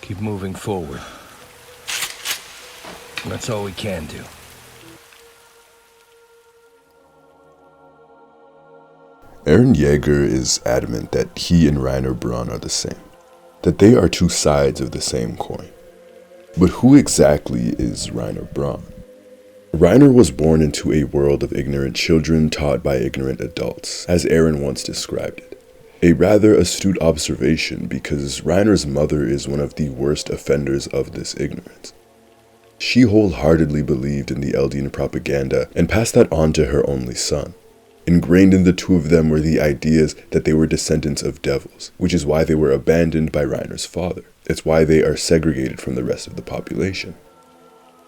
Keep moving forward. That's all we can do. Eren Yeager is adamant that he and Reiner Braun are the same, that they are two sides of the same coin. But who exactly is Reiner Braun? Reiner was born into a world of ignorant children taught by ignorant adults, as Eren once described it. A rather astute observation because Reiner's mother is one of the worst offenders of this ignorance. She wholeheartedly believed in the Eldian propaganda and passed that on to her only son. Ingrained in the two of them were the ideas that they were descendants of devils, which is why they were abandoned by Reiner's father. It's why they are segregated from the rest of the population.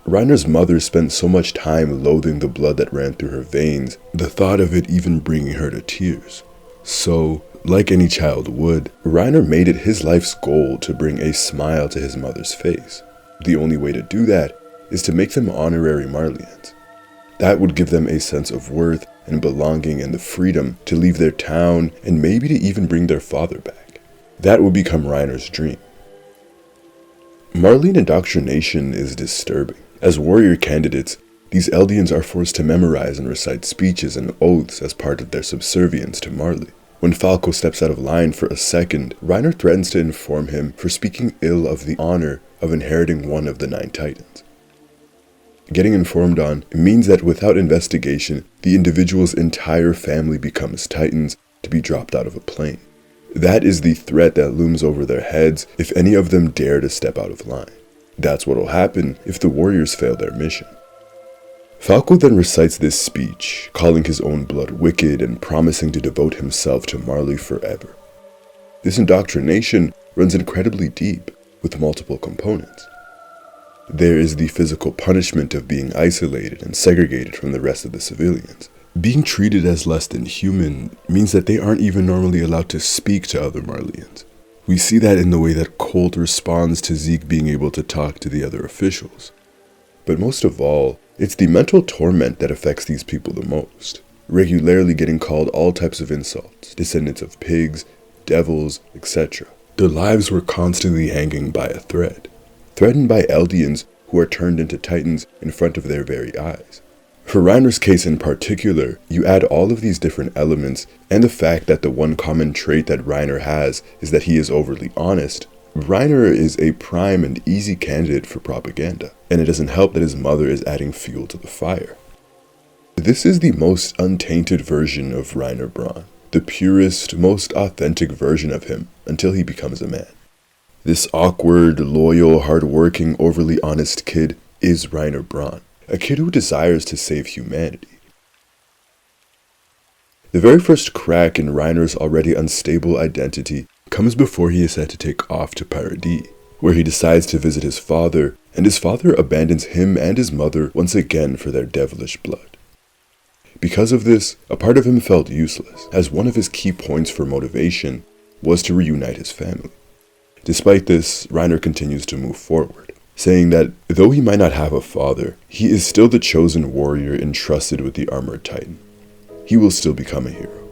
Reiner's mother spent so much time loathing the blood that ran through her veins, the thought of it even bringing her to tears. So, like any child would, Reiner made it his life's goal to bring a smile to his mother's face. The only way to do that is to make them honorary Marleyans. That would give them a sense of worth and belonging and the freedom to leave their town and maybe to even bring their father back. That would become Reiner's dream. Marleyan indoctrination is disturbing. As warrior candidates, these Eldians are forced to memorize and recite speeches and oaths as part of their subservience to Marley. When Falco steps out of line for a second, Reiner threatens to inform him for speaking ill of the honor of inheriting one of the 9 Titans. Getting informed on means that without investigation, the individual's entire family becomes Titans to be dropped out of a plane. That is the threat that looms over their heads if any of them dare to step out of line. That's what will happen if the warriors fail their mission. Falco then recites this speech, calling his own blood wicked and promising to devote himself to Marley forever. This indoctrination runs incredibly deep, with multiple components. There is the physical punishment of being isolated and segregated from the rest of the civilians. Being treated as less than human means that they aren't even normally allowed to speak to other Marleyans. We see that in the way that Colt responds to Zeke being able to talk to the other officials. But most of all, it's the mental torment that affects these people the most, regularly getting called all types of insults, descendants of pigs, devils, etc. Their lives were constantly hanging by a thread. Threatened by Eldians who are turned into Titans in front of their very eyes. For Reiner's case in particular, you add all of these different elements and the fact that the one common trait that Reiner has is that he is overly honest. Reiner is a prime and easy candidate for propaganda, and it doesn't help that his mother is adding fuel to the fire. This is the most untainted version of Reiner Braun, the purest, most authentic version of him until he becomes a man. This awkward, loyal, hardworking, overly honest kid is Reiner Braun, a kid who desires to save humanity. The very first crack in Reiner's already unstable identity comes before he is set to take off to Paradis, where he decides to visit his father, and his father abandons him and his mother once again for their devilish blood. Because of this, a part of him felt useless, as one of his key points for motivation was to reunite his family. Despite this, Reiner continues to move forward, saying that though he might not have a father, he is still the chosen warrior entrusted with the Armored Titan. He will still become a hero.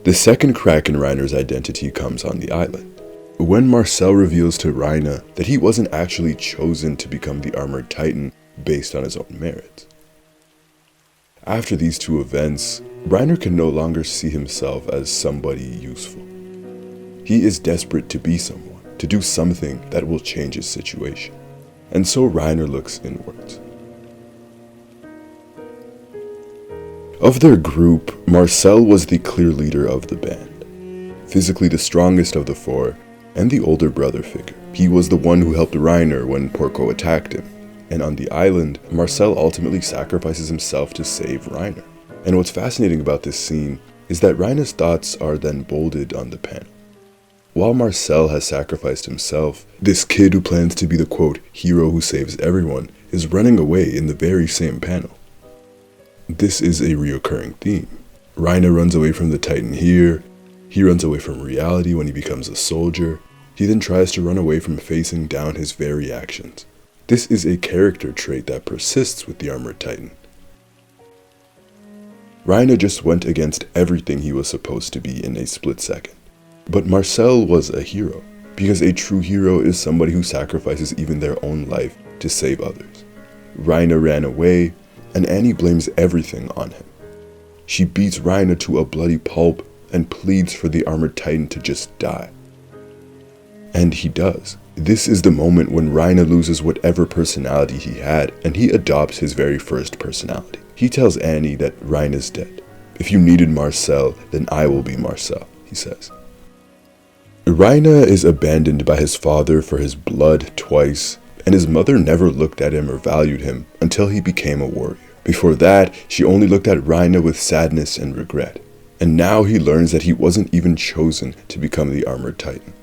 The second crack in Reiner's identity comes on the island, when Marcel reveals to Reiner that he wasn't actually chosen to become the Armored Titan based on his own merits. After these two events, Reiner can no longer see himself as somebody useful. He is desperate to be someone, to do something that will change his situation. And so Reiner looks inwards. Of their group, Marcel was the clear leader of the band, physically the strongest of the 4, and the older brother figure. He was the one who helped Reiner when Porco attacked him, and on the island, Marcel ultimately sacrifices himself to save Reiner. And what's fascinating about this scene is that Reiner's thoughts are then bolded on the panel. While Marcel has sacrificed himself, this kid who plans to be the quote, hero who saves everyone, is running away in the very same panel. This is a reoccurring theme. Reiner runs away from the Titan here, he runs away from reality when he becomes a soldier, he then tries to run away from facing down his very actions. This is a character trait that persists with the Armored Titan. Reiner just went against everything he was supposed to be in a split second. But Marcel was a hero. because a true hero is somebody who sacrifices even their own life to save others. Reiner ran away, and Annie blames everything on him. She beats Reiner to a bloody pulp and pleads for the armored titan to just die. And he does. This is the moment when Reiner loses whatever personality he had, and he adopts his very first personality. He tells Annie that Reiner's dead. If you needed Marcel, then I will be Marcel, he says. Reiner is abandoned by his father for his blood twice, and his mother never looked at him or valued him until he became a warrior. Before that, she only looked at Reiner with sadness and regret. And now he learns that he wasn't even chosen to become the armored titan.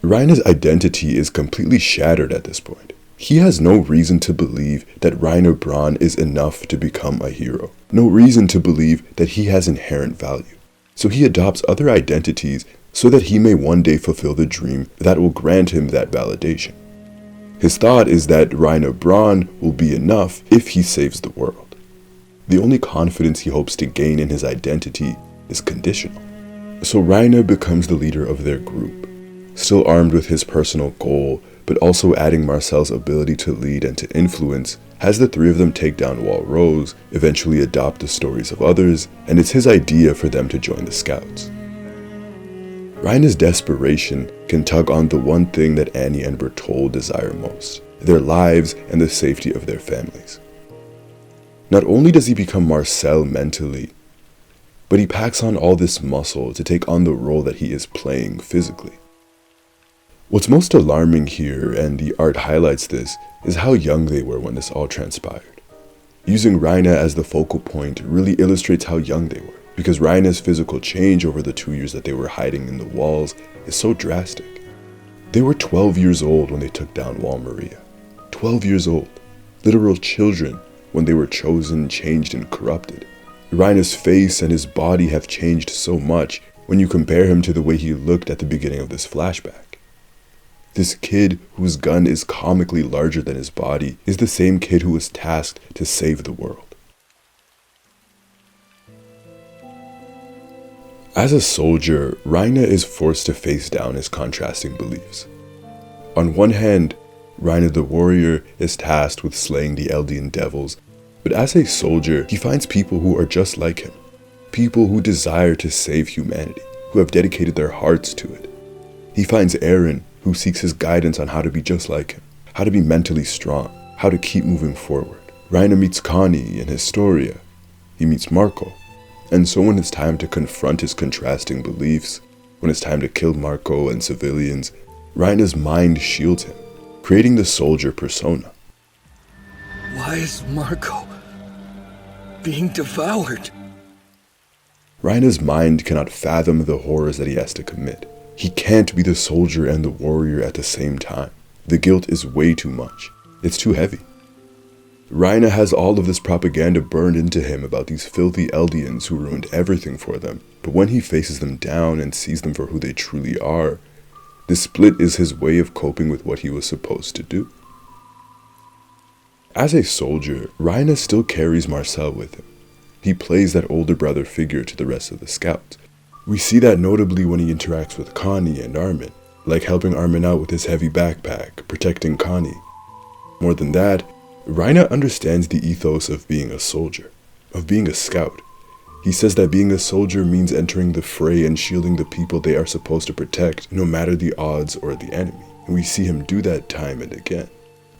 Reiner's identity is completely shattered at this point. He has no reason to believe that Reiner Braun is enough to become a hero. No reason to believe that he has inherent value. So he adopts other identities so that he may one day fulfill the dream that will grant him that validation. His thought is that Reiner Braun will be enough if he saves the world. The only confidence he hopes to gain in his identity is conditional. So Reiner becomes the leader of their group, still armed with his personal goal, but also adding Marcel's ability to lead and to influence, has the three of them take down Walrose, eventually adopt the stories of others, and it's his idea for them to join the Scouts. Reiner's desperation can tug on the one thing that Annie and Berthold desire most, their lives and the safety of their families. Not only does he become Marcel mentally, but he packs on all this muscle to take on the role that he is playing physically. What's most alarming here, and the art highlights this, is how young they were when this all transpired. Using Reiner as the focal point really illustrates how young they were, because Reiner's physical change over the 2 years that they were hiding in the walls is so drastic. They were 12 years old when they took down Wall Maria. 12 years old. Literal children when they were chosen, changed, and corrupted. Reiner's face and his body have changed so much when you compare him to the way he looked at the beginning of this flashback. This kid whose gun is comically larger than his body is the same kid who was tasked to save the world. As a soldier, Reiner is forced to face down his contrasting beliefs. On one hand, Reiner the warrior is tasked with slaying the Eldian devils, but as a soldier, he finds people who are just like him. People who desire to save humanity, who have dedicated their hearts to it. He finds Eren, who seeks his guidance on how to be just like him, how to be mentally strong, how to keep moving forward. Reiner meets Connie in Historia. He meets Marco. And so when it's time to confront his contrasting beliefs, when it's time to kill Marco and civilians, Reiner's mind shields him, creating the soldier persona. Why is Marco being devoured? Reiner's mind cannot fathom the horrors that he has to commit. He can't be the soldier and the warrior at the same time. The guilt is way too much. It's too heavy. Reiner has all of this propaganda burned into him about these filthy Eldians who ruined everything for them, but when he faces them down and sees them for who they truly are, the split is his way of coping with what he was supposed to do. As a soldier, Reiner still carries Marcel with him. He plays that older brother figure to the rest of the Scouts. We see that notably when he interacts with Connie and Armin, like helping Armin out with his heavy backpack, protecting Connie. More than that, Reiner understands the ethos of being a soldier, of being a scout. He says that being a soldier means entering the fray and shielding the people they are supposed to protect, no matter the odds or the enemy. And we see him do that time and again.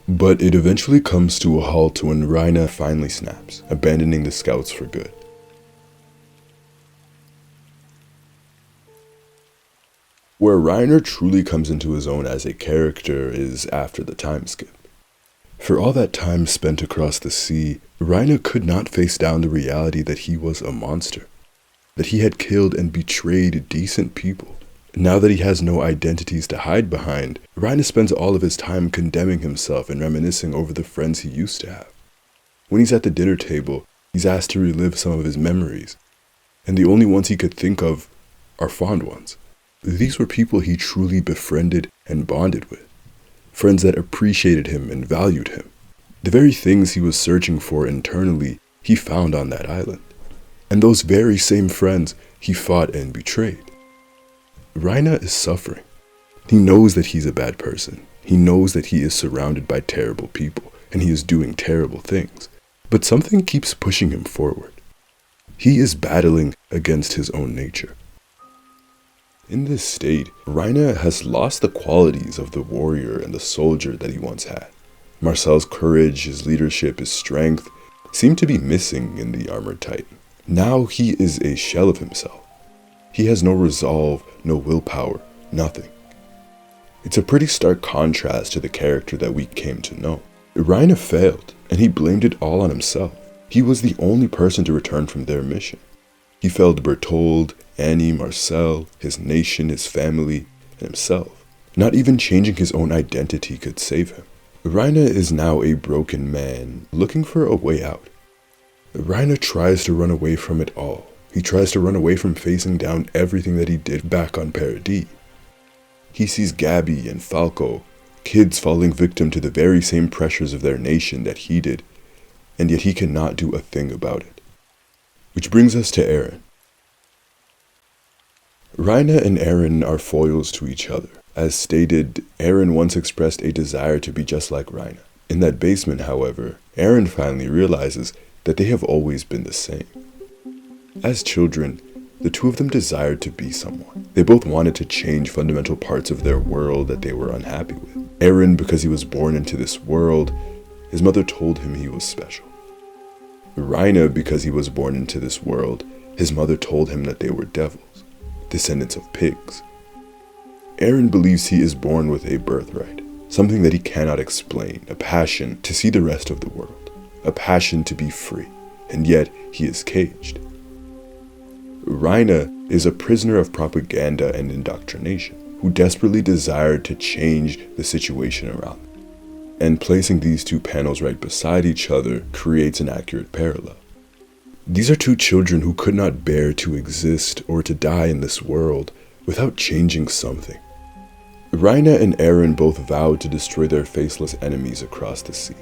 But it eventually comes to a halt when Reiner finally snaps, abandoning the Scouts for good. Where Reiner truly comes into his own as a character is after the time skip. For all that time spent across the sea, Reiner could not face down the reality that he was a monster, that he had killed and betrayed decent people. Now that he has no identities to hide behind, Reiner spends all of his time condemning himself and reminiscing over the friends he used to have. When he's at the dinner table, he's asked to relive some of his memories, and the only ones he could think of are fond ones. These were people he truly befriended and bonded with, friends that appreciated him and valued him. The very things he was searching for internally, he found on that island. And those very same friends he fought and betrayed. Reiner is suffering. He knows that he's a bad person. He knows that he is surrounded by terrible people, and he is doing terrible things. But something keeps pushing him forward. He is battling against his own nature. In this state, Reiner has lost the qualities of the warrior and the soldier that he once had. Marcel's courage, his leadership, his strength seem to be missing in the armored titan. Now he is a shell of himself. He has no resolve, no willpower, nothing. It's a pretty stark contrast to the character that we came to know. Reiner failed, and he blamed it all on himself. He was the only person to return from their mission. He failed Berthold, Annie, Marcel, his nation, his family, and himself. Not even changing his own identity could save him. Reiner is now a broken man, looking for a way out. Reiner tries to run away from it all. He tries to run away from facing down everything that he did back on Paradis. He sees Gabby and Falco, kids falling victim to the very same pressures of their nation that he did, and yet he cannot do a thing about it. Which brings us to Eren. Reiner and Eren are foils to each other. As stated, Eren once expressed a desire to be just like Reiner. In that basement, however, Eren finally realizes that they have always been the same. As children, the two of them desired to be someone. They both wanted to change fundamental parts of their world that they were unhappy with. Eren, because he was born into this world, his mother told him he was special. Reiner, because he was born into this world, his mother told him that they were devils, descendants of pigs. Eren believes he is born with a birthright, something that he cannot explain, a passion to see the rest of the world, a passion to be free, and yet he is caged. Reiner is a prisoner of propaganda and indoctrination, who desperately desired to change the situation around them. And placing these two panels right beside each other creates an accurate parallel. These are two children who could not bear to exist or to die in this world without changing something. Reiner and Eren both vowed to destroy their faceless enemies across the sea.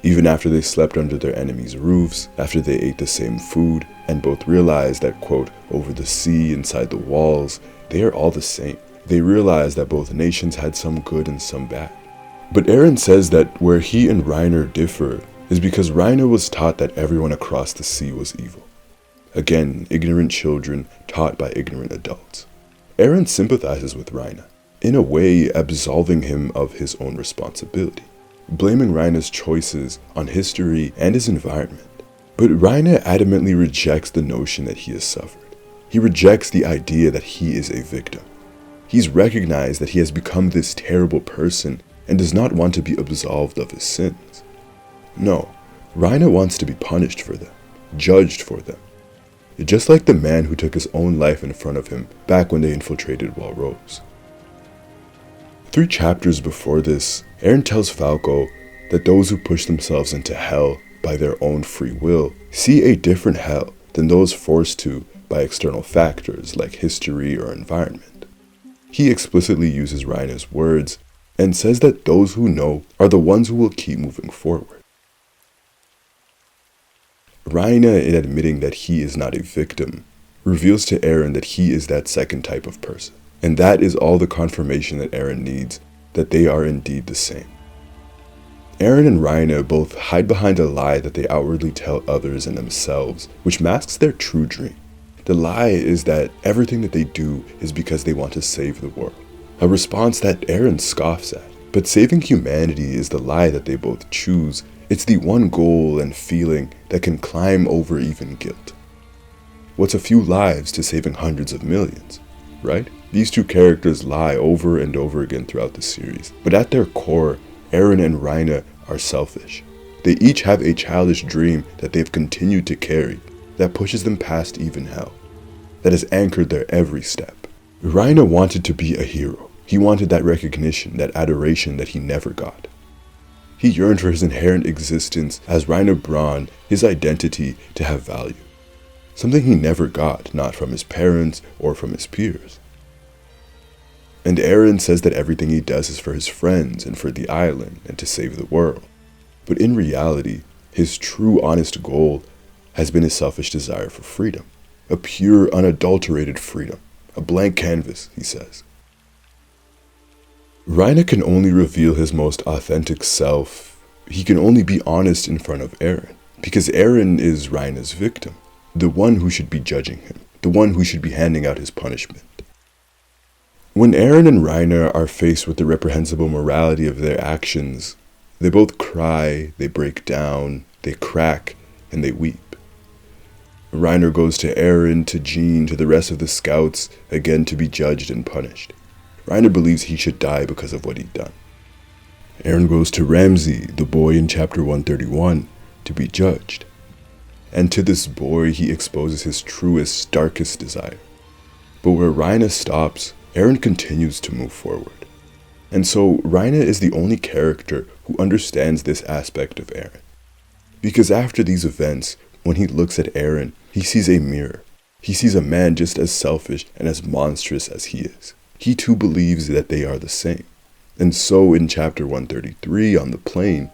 Even after they slept under their enemies' roofs, after they ate the same food, and both realized that, quote, over the sea, inside the walls, they are all the same. They realized that both nations had some good and some bad. But Eren says that where he and Reiner differ is because Reiner was taught that everyone across the sea was evil. Again, ignorant children taught by ignorant adults. Eren sympathizes with Reiner, in a way absolving him of his own responsibility, blaming Reiner's choices on history and his environment. But Reiner adamantly rejects the notion that he has suffered. He rejects the idea that he is a victim. He's recognized that he has become this terrible person and does not want to be absolved of his sins. No, Reiner wants to be punished for them, judged for them. Just like the man who took his own life in front of him back when they infiltrated Walrose. 3 chapters before this, Eren tells Falco that those who push themselves into hell by their own free will see a different hell than those forced to by external factors like history or environment. He explicitly uses Reiner's words and says that those who know are the ones who will keep moving forward. Reiner, in admitting that he is not a victim, reveals to Eren that he is that second type of person. And that is all the confirmation that Eren needs, that they are indeed the same. Eren and Reiner both hide behind a lie that they outwardly tell others and themselves, which masks their true dream. The lie is that everything that they do is because they want to save the world, a response that Eren scoffs at. But saving humanity is the lie that they both choose. It's the one goal and feeling that can climb over even guilt. What's a few lives to saving hundreds of millions, right? These two characters lie over and over again throughout the series, but at their core, Eren and Reiner are selfish. They each have a childish dream that they've continued to carry, that pushes them past even hell, that has anchored their every step. Reiner wanted to be a hero. He wanted that recognition, that adoration that he never got. He yearned for his inherent existence as Reiner Braun, his identity to have value. Something he never got, not from his parents or from his peers. And Eren says that everything he does is for his friends and for the island and to save the world. But in reality, his true honest goal has been his selfish desire for freedom. A pure, unadulterated freedom. A blank canvas, he says. Reiner can only reveal his most authentic self. He can only be honest in front of Eren, because Eren is Reiner's victim, the one who should be judging him, the one who should be handing out his punishment. When Eren and Reiner are faced with the reprehensible morality of their actions, they both cry, they break down, they crack, and they weep. Reiner goes to Eren, to Jean, to the rest of the scouts, again to be judged and punished. Reiner believes he should die because of what he'd done. Eren goes to Ramsey, the boy in chapter 131, to be judged. And to this boy he exposes his truest, darkest desire. But where Reiner stops, Eren continues to move forward. And so Reiner is the only character who understands this aspect of Eren. Because after these events, when he looks at Eren, he sees a mirror. He sees a man just as selfish and as monstrous as he is. He too believes that they are the same. And so in chapter 133 on the plain,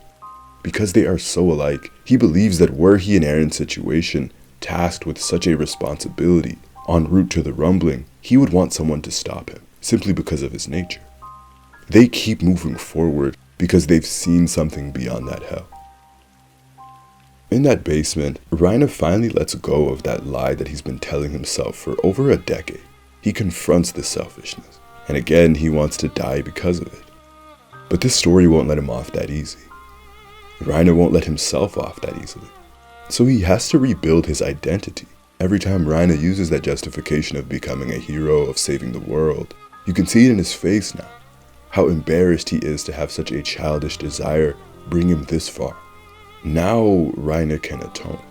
because they are so alike, he believes that were he in Eren's situation, tasked with such a responsibility, en route to the rumbling, he would want someone to stop him, simply because of his nature. They keep moving forward because they've seen something beyond that hell. In that basement, Reiner finally lets go of that lie that he's been telling himself for over a decade. He confronts this selfishness, and again he wants to die because of it. But this story won't let him off that easy. Reiner won't let himself off that easily. So he has to rebuild his identity. Every time Reiner uses that justification of becoming a hero, of saving the world, you can see it in his face now. How embarrassed he is to have such a childish desire bring him this far. Now Reiner can atone.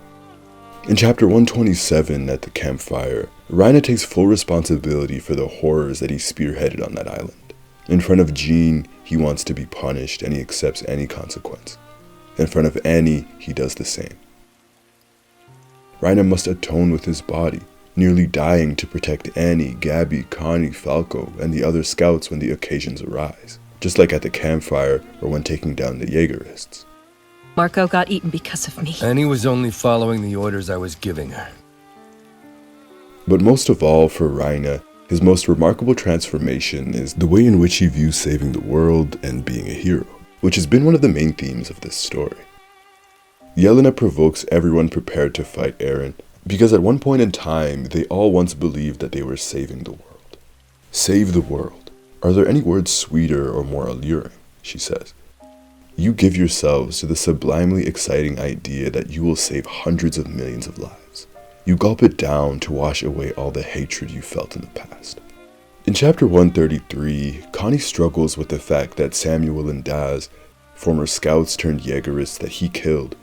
In chapter 127 at the campfire, Reiner takes full responsibility for the horrors that he spearheaded on that island. In front of Jean, he wants to be punished and he accepts any consequence. In front of Annie, he does the same. Reiner must atone with his body, nearly dying to protect Annie, Gabby, Connie, Falco, and the other scouts when the occasions arise, just like at the campfire or when taking down the Jaegerists. Marco got eaten because of me. Annie was only following the orders I was giving her. But most of all for Reiner, his most remarkable transformation is the way in which he views saving the world and being a hero, which has been one of the main themes of this story. Yelena provokes everyone prepared to fight Eren, because at one point in time, they all once believed that they were saving the world. Save the world. Are there any words sweeter or more alluring? She says. You give yourselves to the sublimely exciting idea that you will save hundreds of millions of lives. You gulp it down to wash away all the hatred you felt in the past. In chapter 133, Connie struggles with the fact that Samuel and Daz, former scouts turned Jaegerists that he killed,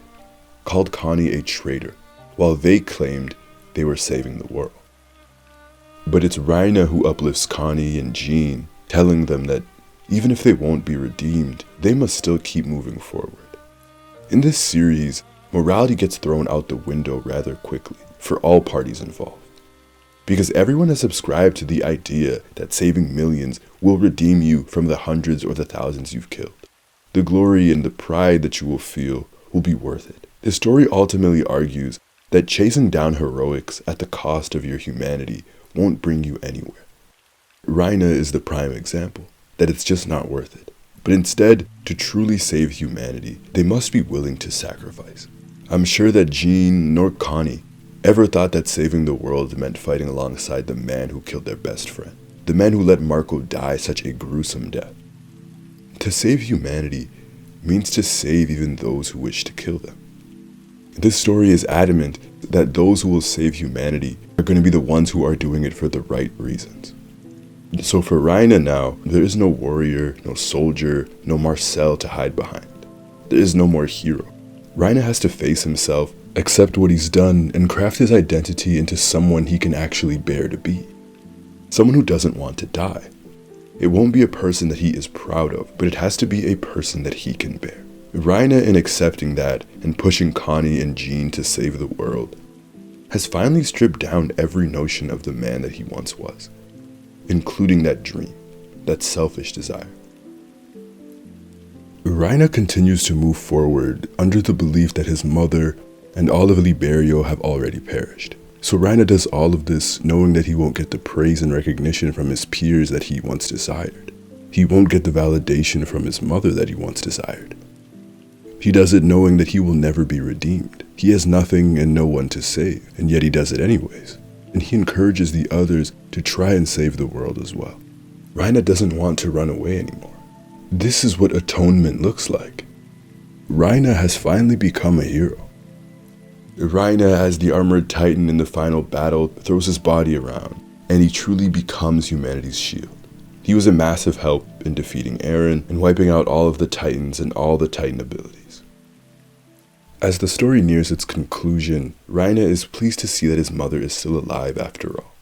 called Connie a traitor, while they claimed they were saving the world. But it's Reiner who uplifts Connie and Jean, telling them that even if they won't be redeemed, they must still keep moving forward. In this series, morality gets thrown out the window rather quickly for all parties involved, because everyone has subscribed to the idea that saving millions will redeem you from the hundreds or the thousands you've killed. The glory and the pride that you will feel will be worth it. The story ultimately argues that chasing down heroics at the cost of your humanity won't bring you anywhere. Reiner is the prime example, that it's just not worth it. But instead, to truly save humanity, they must be willing to sacrifice. I'm sure that Jean nor Connie ever thought that saving the world meant fighting alongside the man who killed their best friend, the man who let Marco die such a gruesome death. To save humanity means to save even those who wish to kill them. This story is adamant that those who will save humanity are going to be the ones who are doing it for the right reasons. So for Reiner now, there is no warrior, no soldier, no Marcel to hide behind. There is no more hero. Reiner has to face himself, accept what he's done, and craft his identity into someone he can actually bear to be. Someone who doesn't want to die. It won't be a person that he is proud of, but it has to be a person that he can bear. Reiner, in accepting that and pushing Connie and Jean to save the world, has finally stripped down every notion of the man that he once was, including that dream, that selfish desire. Reiner continues to move forward under the belief that his mother and all of Liberio have already perished. So Reiner does all of this knowing that he won't get the praise and recognition from his peers that he once desired. He won't get the validation from his mother that he once desired. He does it knowing that he will never be redeemed. He has nothing and no one to save, and yet he does it anyways. And he encourages the others to try and save the world as well. Reiner doesn't want to run away anymore. This is what atonement looks like. Reiner has finally become a hero. Reiner, as the armored titan in the final battle, throws his body around, and he truly becomes humanity's shield. He was a massive help in defeating Eren and wiping out all of the titans and all the titan abilities. As the story nears its conclusion, Reiner is pleased to see that his mother is still alive after all.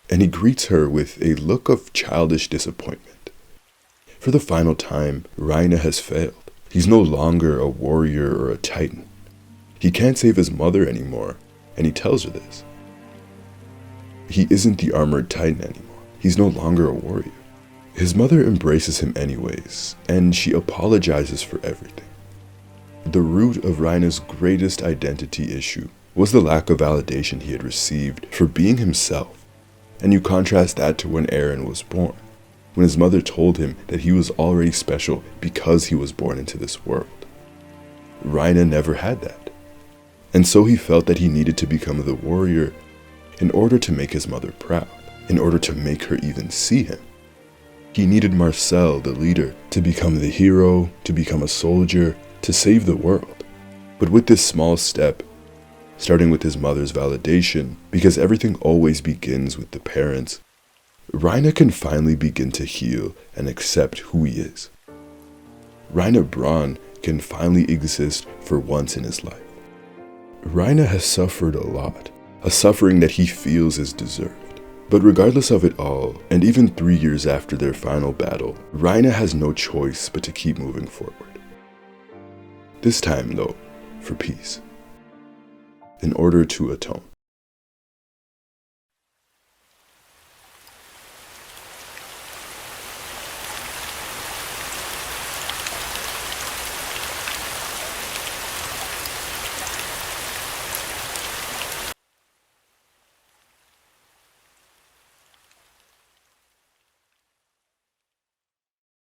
And he greets her with a look of childish disappointment. For the final time, Reiner has failed. He's no longer a warrior or a titan. He can't save his mother anymore, and he tells her this. He isn't the armored titan anymore. He's no longer a warrior. His mother embraces him anyways, and she apologizes for everything. The root of Reiner's greatest identity issue was the lack of validation he had received for being himself. And you contrast that to when Eren was born, when his mother told him that he was already special because he was born into this world. Reiner never had that. And so he felt that he needed to become the warrior in order to make his mother proud, in order to make her even see him. He needed Marcel, the leader, to become the hero, to become a soldier, to save the world. But with this small step, starting with his mother's validation, because everything always begins with the parents, Reiner can finally begin to heal and accept who he is. Reiner Braun can finally exist for once in his life. Reiner has suffered a lot, a suffering that he feels is deserved. But regardless of it all, and even 3 years after their final battle, Reiner has no choice but to keep moving forward. This time, though, for peace. In order to atone.